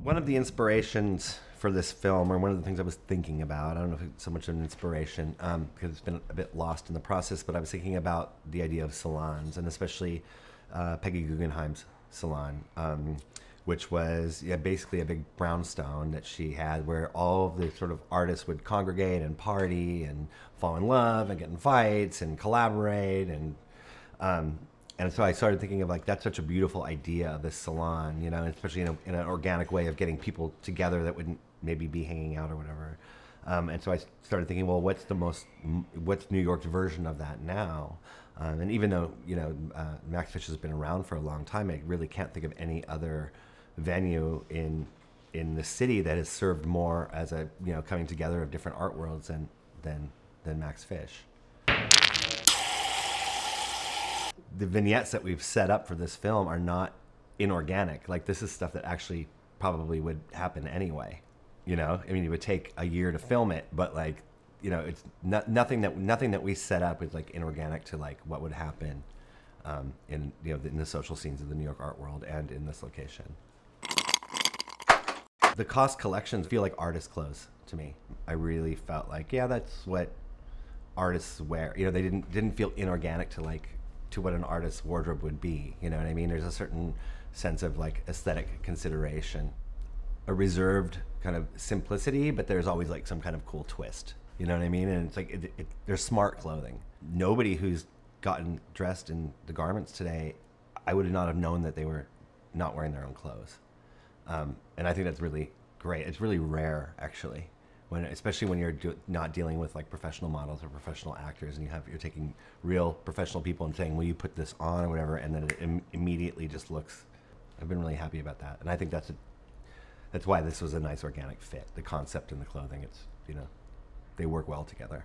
One of the inspirations for this film, or one of the things I was thinking about, I don't know if it's so much an inspiration, because it's been a bit lost in the process, but I was thinking about the idea of salons, and especially Peggy Guggenheim's salon, which was basically a big brownstone that she had where all of the sort of artists would congregate and party and fall in love and get in fights and collaborate um, and so I started thinking of like that's such a beautiful idea of this salon, you know, especially in an organic way of getting people together that wouldn't maybe be hanging out or whatever. And so I started thinking, well, what's New York's version of that now? And even though Max Fish has been around for a long time, I really can't think of any other venue in the city that has served more as a coming together of different art worlds than Max Fish. The vignettes that we've set up for this film are not inorganic. Like, this is stuff that actually probably would happen anyway. You know, I mean, it would take a year to film it, but like, it's nothing that we set up is like inorganic to like what would happen in the social scenes of the New York art world and in this location. The Cost collections feel like artist clothes to me. I really felt like, that's what artists wear. They didn't feel inorganic to what an artist's wardrobe would be. You know what I mean? There's a certain sense of like aesthetic consideration, a reserved kind of simplicity, but there's always like some kind of cool twist. You know what I mean? And it's like they're smart clothing. Nobody who's gotten dressed in the garments today, I would not have known that they were not wearing their own clothes. And I think that's really great. It's really rare, actually, especially when you're not dealing with like professional models or professional actors, and you're taking real professional people and saying, "Will you put this on?" or whatever, and then it immediately just looks. I've been really happy about that, and I think that's why this was a nice organic fit. The concept and the clothing, they work well together.